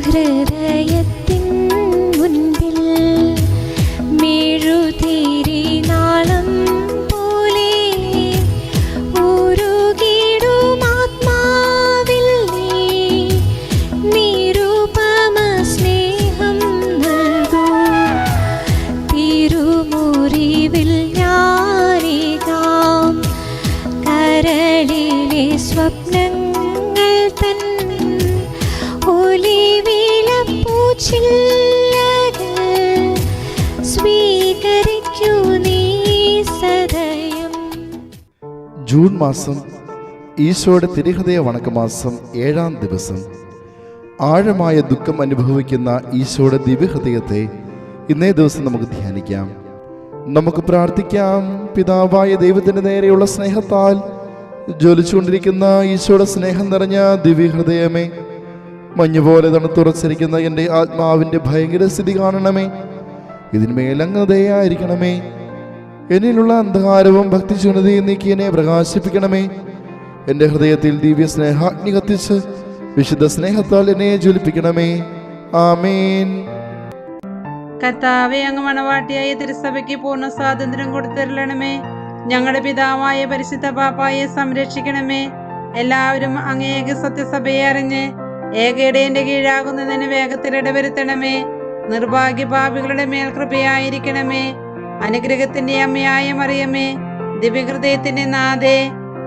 ഹൃദയത്തിൻ മുൻപിൽ മെഴുതിരി നാളം പോലെ ഉരുകിടും ആത്മാവിൽ നീ നിരുപമ സ്നേഹം നൽകൂ. തിരുമുറിവിൽ ഞാനേകാം കരളിലെ സ്വപ്നങ്ങൾ തൻ സ്വീകരിക്കൂ നീ സദയം. ജൂൺ മാസം ഈശോയുടെ തിരുഹൃദയ വണക്കമാസം 7-ാം ദിവസം. ആഴമായ ദുഃഖം അനുഭവിക്കുന്ന ഈശോയുടെ ദിവ്യഹൃദയത്തെ ഇന്നേ ദിവസം നമുക്ക് ധ്യാനിക്കാം. നമുക്ക് പ്രാർത്ഥിക്കാം. പിതാവായ ദൈവത്തിൻ്റെ നേരെയുള്ള സ്നേഹത്താൽ ജ്വലിച്ചുകൊണ്ടിരിക്കുന്ന ഈശോയുടെ സ്നേഹം നിറഞ്ഞ ദിവ്യഹൃദയമേ, മഞ്ഞുപോലെ തണുത്തുറച്ചിരിക്കുന്ന എൻ്റെ ആത്മാവിൻ്റെ ഭയങ്കര സ്ഥിതി കാണണമേ. ഇതിന്മേലങ്ങ് ദയായിരിക്കണമേ. എന്നിലുള്ള അന്ധകാരവും ഭക്തിശൂന്യതയും നീക്കി എന്നെ പ്രകാശിപ്പിക്കണമേ. എൻ്റെ ഹൃദയത്തിൽ ദിവ്യ സ്നേഹാഗ്നി കത്തിച്ച് വിശുദ്ധ സ്നേഹത്താൽ എന്നെ ജ്വലിപ്പിക്കണമേ. ആമേൻ. കർത്താവേ, അങ്ങ് മണവാട്ടിയായ തിരുസഭയ്ക്ക് പൂർണ്ണ സ്വാതന്ത്ര്യം കൊടുത്തരുളണമേ. ഞങ്ങളുടെ പിതാവായ പരിശുദ്ധ പാപ്പായെ സംരക്ഷിക്കണമേ. എല്ലാവരും അങ്ങേക സത്യസഭയെ അറിഞ്ഞ് ഏകയിടേന്റെ കീഴാകുന്നതിന് വേഗത്തിൽ ഇടവരുത്തണമേ. നിർഭാഗ്യ പാപികളുടെ മേൽ കൃപയായിരിക്കണമേ. അനുഗ്രഹത്തിന്റെ അമ്മയായ മറിയമേ, ദിവ്യഹൃദയത്തിന്റെ നാഥേ,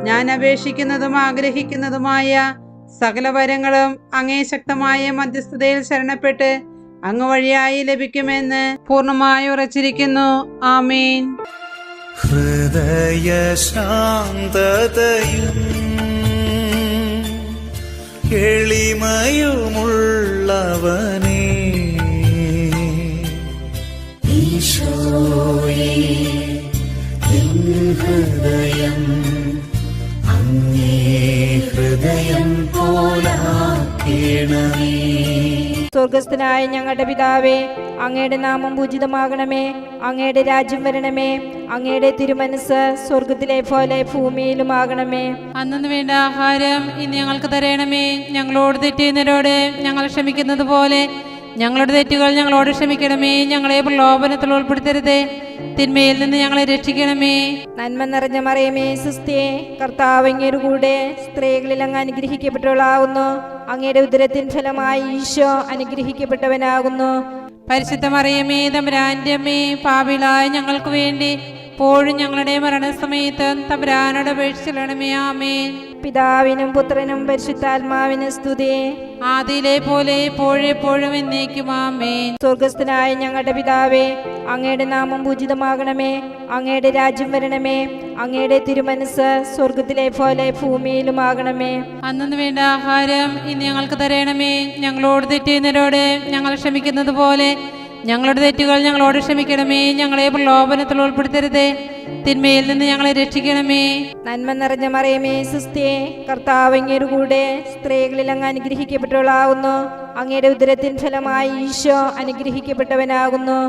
ഞാൻ അപേക്ഷിക്കുന്നതും ആഗ്രഹിക്കുന്നതുമായ സകല വരങ്ങളും അങ്ങേ ശക്തമായ മധ്യസ്ഥതയിൽ ശരണപ്പെട്ട് അങ്ങ് വഴിയായി ലഭിക്കുമെന്ന് പൂർണ്ണമായി ഉറച്ചിരിക്കുന്നു. ആമേൻ. ഹൃദയ ശാന്തതയും എളിമയുമുള്ളവനേ, ഈശോയേ എൻ ഹൃദയം അങ്ങേ ഹൃദയം പോലാക്കേണമേ. സ്വർഗസ്ഥനായ ഞങ്ങളുടെ പിതാവേ, അങ്ങയുടെ നാമം പൂജിതമാകണമേ. അങ്ങയുടെ രാജ്യം വരണമേ. അങ്ങയുടെ തിരുമനസ് സ്വർഗത്തിലെ പോലെ ഭൂമിയിലുമാകണമേ. അന്നു വേണ്ട ആഹാരം ഇന്ന് ഞങ്ങൾക്ക് തരണമേ. ഞങ്ങളോട് തെറ്റുന്നവരോട് ഞങ്ങൾ ക്ഷമിക്കുന്നത് പോലെ ഞങ്ങളുടെ തെറ്റുകൾ ഞങ്ങളോട് ക്ഷമിക്കണമേ. ഞങ്ങളെ പ്രലോഭനത്തിൽ ഉൾപ്പെടുത്തരുതേ, തിന്മയിൽ നിന്ന് ഞങ്ങളെ രക്ഷിക്കണമേ. നന്മ നിറഞ്ഞ മറിയമേ, സുസ്ഥിയേ, കർത്താവ് അങ്ങയുടെ കൂടെ സ്ത്രീകളിൽ അങ്ങ് അനുഗ്രഹിക്കപ്പെട്ടവളാകുന്നു. അങ്ങയുടെ ഉദരത്തിൻ ഫലമായി ഈശോ അനുഗ്രഹിക്കപ്പെട്ടവനാകുന്നു. പരിശുദ്ധ മറിയമേ, തമ്പുരാന്റെ അമ്മേ, പാപികളായ ഞങ്ങൾക്ക് വേണ്ടി ഇപ്പോഴും ഞങ്ങളുടെ മരണസമയത്ത് തമ്പുരാനോട് അപേക്ഷിക്കണമേ. ആമേൻ. പിതാവിനും പുത്രനും പരിശുദ്ധാത്മാവിനും സ്തുതി. ആദിയിലെ പോലെ എപ്പോഴും എന്നേക്കും. ആമേൻ. സ്വർഗസ്ഥനായ ഞങ്ങളുടെ പിതാവേ, അങ്ങയുടെ നാമം പൂജിതമാകണമേ. അങ്ങയുടെ രാജ്യം വരണമേ. അങ്ങയുടെ തിരുമനസ് സ്വർഗത്തിലെ പോലെ ഭൂമിയിലുമാകണമേ. അന്നു വേണ്ട ആഹാരം ഇന്ന് ഞങ്ങൾക്ക് തരണമേ. ഞങ്ങളോട് തെറ്റുന്നവരോട് ഞങ്ങൾ ക്ഷമിക്കുന്നത് പോലെ ഞങ്ങളുടെ തെറ്റുകൾ ഞങ്ങളോട് ക്ഷമിക്കണമേ. ഞങ്ങളെ പ്രലോഭനത്തിൽ ഉൾപ്പെടുത്തരുതേ, തിന്മയിൽ നിന്ന് ഞങ്ങളെ രക്ഷിക്കണമേ. നന്മ നിറഞ്ഞ മറിയമേ, സുസ്ഥിയേ, കർത്താവ് അങ്ങയുടെ കൂടെ സ്ത്രീകളിൽ അങ്ങ് അനുഗ്രഹിക്കപ്പെട്ടവളാകുന്നു. അങ്ങയുടെ ഉദരത്തിൻ ഫലമായി ഈശോ അനുഗ്രഹിക്കപ്പെട്ടവനാകുന്നു.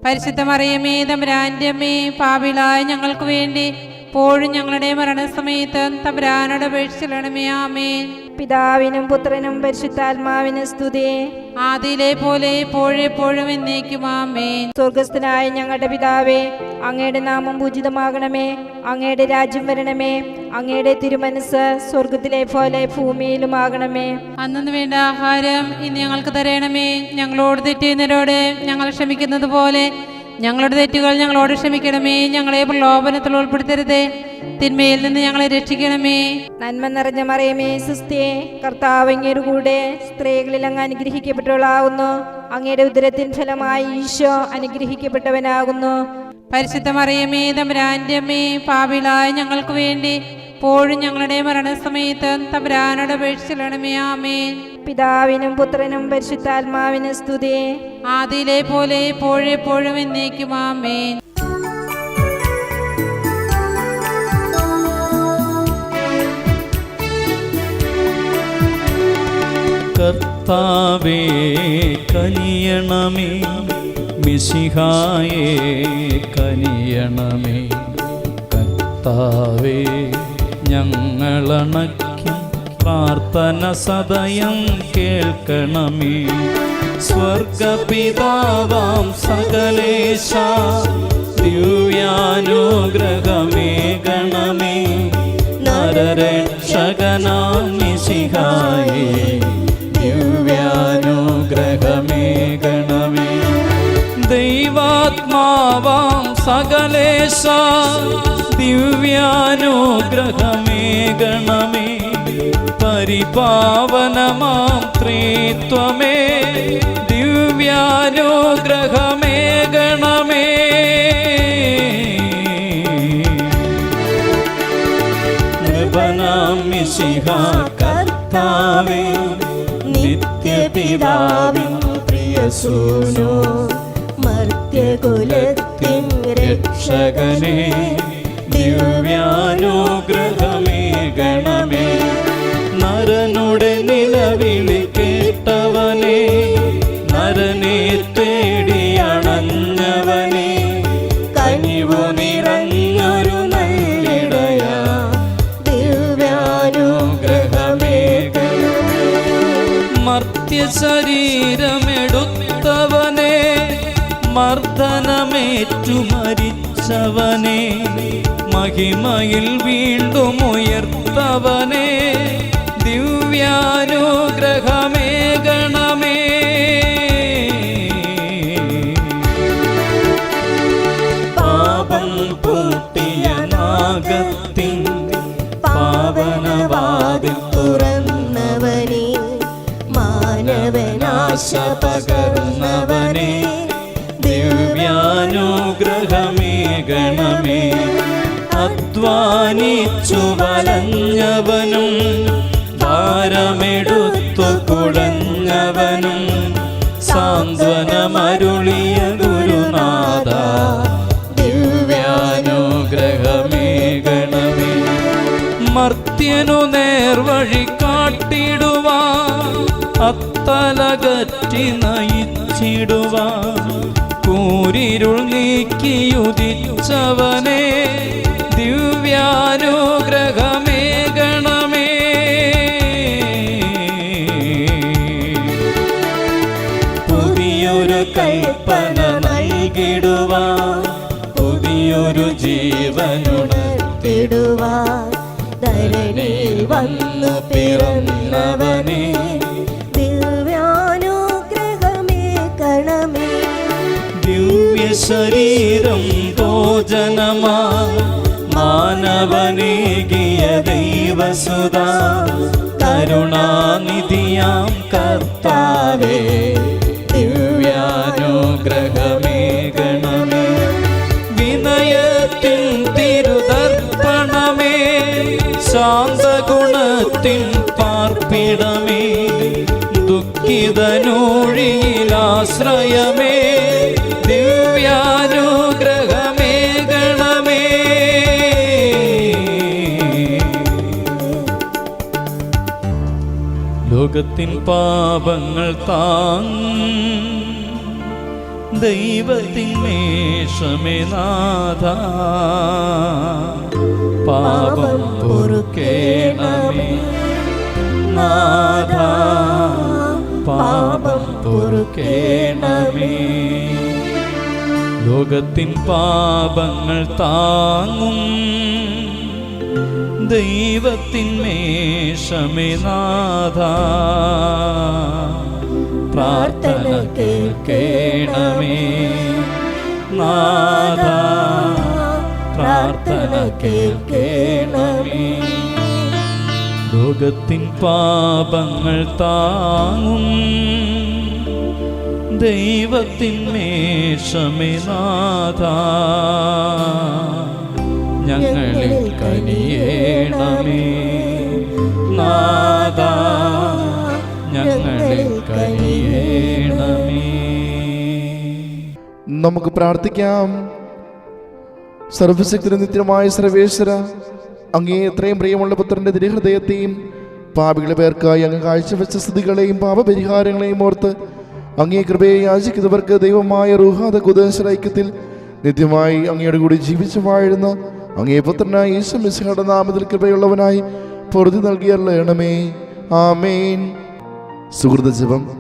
പരിശുദ്ധ മറിയമേ, തമ്പുരാന്റെ അമ്മേ, പാപികളായ ഞങ്ങൾക്ക് വേണ്ടി ഇപ്പോഴും ഞങ്ങളുടെ മരണസമയത്ത് തമ്പുരാനോട് അപേക്ഷിക്കണമേ. ആമേൻ. പിതാവിനും പുത്രനും പരിശുദ്ധാത്മാവിനും സ്തുതി. ആദിയിലെ പോലെ എപ്പോഴും എന്നേക്കും. ആമേൻ. സ്വർഗസ്ഥനായ ഞങ്ങളുടെ പിതാവേ, അങ്ങയുടെ നാമം പൂജിതമാകണമേ. അങ്ങയുടെ രാജ്യം വരണമേ. അങ്ങയുടെ തിരുമനസ് സ്വർഗത്തിലെ പോലെ ഭൂമിയിലുമാകണമേ. അന്നു വേണ്ട ആഹാരം ഇന്ന് ഞങ്ങൾക്ക് തരണമേ. ഞങ്ങളോട് തെറ്റുന്നവരോട് ഞങ്ങൾ ക്ഷമിക്കുന്നത് പോലെ ഞങ്ങളുടെ തെറ്റുകൾ ഞങ്ങളോട് ക്ഷമിക്കണമേ. ഞങ്ങളെ പ്രലോഭനത്തിൽ ഉൾപ്പെടുത്തരുതേ, തിന്മയിൽ നിന്ന് ഞങ്ങളെ രക്ഷിക്കണമേ. നന്മ നിറഞ്ഞ മറിയമേ, സുസ്ഥിയേ, കർത്താവ് അങ്ങയുടെ കൂടെ സ്ത്രീകളിൽ അങ്ങ് അനുഗ്രഹിക്കപ്പെട്ടവളാകുന്നു. അങ്ങയുടെ ഉദരത്തിൻ ഫലമായി ഈശോ അനുഗ്രഹിക്കപ്പെട്ടവനാകുന്നു. പരിശുദ്ധ മറിയമേ, തമ്പുരാന്റെ അമ്മേ, പാപികളായ ഞങ്ങൾക്ക് വേണ്ടി ഇപ്പോഴും ഞങ്ങളുടെ മരണസമയത്ത് തമ്പുരാനോട് അപേക്ഷിക്കണമേ. ആമേൻ. പിതാവിനും പുത്രനും പരിശുദ്ധാത്മാവിനും സ്തുതി. ആദിയിലെ പോലെ എപ്പോഴും എന്നേക്കും. ആമേൻ. കർത്താവേ കനിയണമേ, മിശിഹായേ കനിയണമേ. കർത്താവേ ഞങ്ങളണയ്ക്കും പ്രാർത്ഥന സദയം കേൾക്കണമേ. സ്വർഗപിതാവാം സകലേശ ദിവ്യാനുഗ്രഹമേകണമേ. നരരക്ഷകനാം മിശിഹായേ ദിവ്യാനുഗ്രഹമേകണമേ. ദൈവാത്മാവാം സകലേശ ദിവ്യാനുഗ്രഹമേകണമേ. പരിപാവനമാം ത്രിത്വമേ ദിവ്യാനുഗ്രഹമേകണമേ. നൃപനാം മിശിഹാ കർത്താവേ, നിത്യപിതാവിൻ പ്രിയസൂനോ, മർത്യകുലത്തിൻ രക്ഷകനേ ദിവ്യാനുഗ്രഹമേകണമേ. നരനുടെ നിലവിളി കേട്ടവനേ, നരനെ തേടിയണഞ്ഞവനേ, കനിവു നിറഞ്ഞൊരു നല്ലിടയാ ദിവ്യാനുഗ്രഹമേകണമേ. മർത്യശരീരമെടുത്തവനേ, മർദ്ദനമേറ്റു മരിച്ചവനേ, മഹിമയിൽ വീണ്ടും ഉയർത്തവനേ ദിവ്യാനുഗ്രഹമേകണമേ. പാപം പൂട്ടിയ നാഗത്തിൻ പാവനവാതിൽ തുറന്നവനേ, മാനവനാശ പകർന്നവനേ ദിവ്യാനുഗ്രഹമേകണമേ. അധ്വാനിച്ചു വലഞ്ഞവനും ഭാരമെടുത്തു കുഴഞ്ഞവനും സാന്ത്വനമരുളിയ ഗുരുനാഥ ദിവ്യാനുഗ്രഹമേകണമേ. മർത്യനു നേർവഴി കാട്ടിടുവാൻ, അത്തലകറ്റി നയിച്ചിടുവാൻ, കൂരിരുൾ നീക്കിയുദിച്ചവനേ ദിവ്യാനുഗ്രഹമേകണമേ. പുതിയൊരു കൽപ്പന നൽകിടുവാൻ, പുതിയൊരു ജീവനുണർത്തിടുവാൻ, ധരണിയിൽ വന്നു പിറന്നവനേ ദിവ്യാനുഗ്രഹമേകണമേ. ദിവ്യശരീരം ഭോജനമാ മാനവനേകിയ ദൈവസുതാ, കരുണാനിധിയാം കർത്താവേ ദിവ്യാനുഗ്രഹമേകണമേ. വിനയത്തിൻ തിരുതർപ്പണമേ, ശാന്തഗുണത്തിൻ പാർപ്പിടമേ, ദുഃഖിതനൂഴിയിലാശ്രയമേ ദിവ്യാനുഗ്രഹമേകണമേ. ലോകത്തിൻ പാപങ്ങൾ താങ്ങും ദൈവത്തിൻ മേഷമേ നാഥ, പാപം പൊറുക്കേണമേ നാഥ, പാപം പൊറുക്കേണമേ. ലോകത്തിൻ പാപങ്ങൾ താങ്ങും ദൈവത്തിൻ മേഷമേ നാഥ, പ്രാർത്ഥന കേൾക്കേണമേ നാഥ, പ്രാർത്ഥന കേൾക്കേണമേ. ലോകത്തിൻ പാപങ്ങൾ താങ്ങും ദൈവത്തിൻ മേഷമേ നാഥ, ഞങ്ങളിൽ കനിയേണമേ നാഥ, ഞങ്ങളിൽ കനിയേണമേ. നമുക്ക് പ്രാർത്ഥിക്കാം. സർവശക്തന് നിത്യമായ സർവേശ്വര, അങ്ങേ എത്രയും പ്രിയമുള്ള പുത്രന്റെ തിരുഹൃദയത്തെയും പാപികളെ പേർക്കായി അങ്ങ് കാഴ്ചവെച്ച സ്തുതികളെയും പാപപരിഹാരങ്ങളെയും ഓർത്ത് അങ്ങേ കൃപയെ യാചിക്കുന്നവർക്ക് ദൈവമായ റൂഹാദ ഖുദ്ദൂസ് ഐക്യത്തിൽ നിത്യമായി അങ്ങയോട് കൂടി ജീവിച്ചു വാഴുന്ന അങ്ങേ പുത്രനായ യേശു മിശിഹായുടെ നാമത്തിൽ കൃപയുള്ളവനായി പൊറുതി നൽകിയല്ലണമേ. ആമേൻ. സുഹൃത ജപം.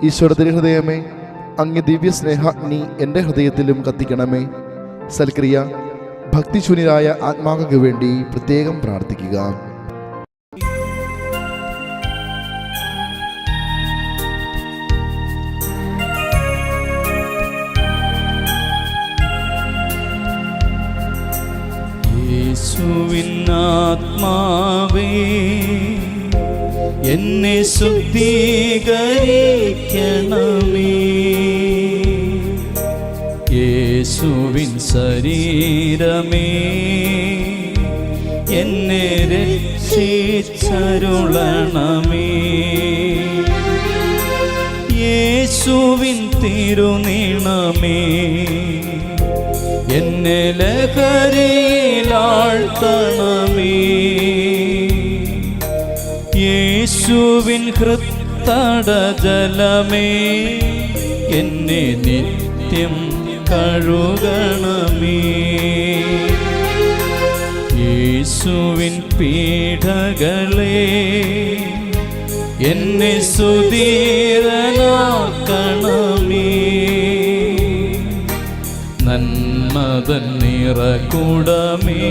ഈശോയുടെ ഹൃദയമേ, അങ്ങ് ദിവ്യ സ്നേഹാഗ്നി എൻ്റെ ഹൃദയത്തിലും കത്തിക്കണമേ. സൽക്രിയ. ഭക്തിശൂന്യരായ ആത്മാക്കൾക്ക് വേണ്ടി പ്രത്യേകം പ്രാർത്ഥിക്കുക. യേശുവിനാത്മാവേ, എന്നെ ശുദ്ധീകരിക്കണമേ. യേശുവിൻ ശരീരമേ, എന്നെ രക്ഷിച്ചരുളണമേ. യേശുവിൻ തിരുനീണമേ, എന്നെ ലഹരിയിലാഴ്ത്തണമേ. യേശുവിൻ ഹൃത്തടജലമേ, എന്നെ നിത്യം കഴുകണമേ. യേശുവിൻ പീഡകളെ, എന്നെ സുധീരനാക്കണമേ. നന്മതൻ നിറകുടമേ,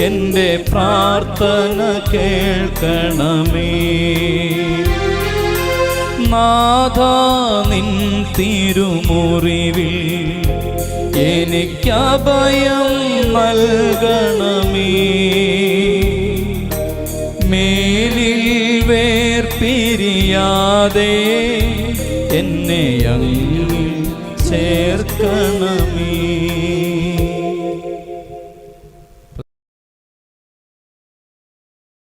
എൻ്റെ പ്രാർത്ഥന കേൾക്കണമേ. നാഥാ, നിൻ തിരുമുറിവിൽ എനിക്കഭയം നൽകണമേ. മേലിൽ വേർപിരിയാതെ എന്നെ അങ്ങിൽ ചേർക്കണം.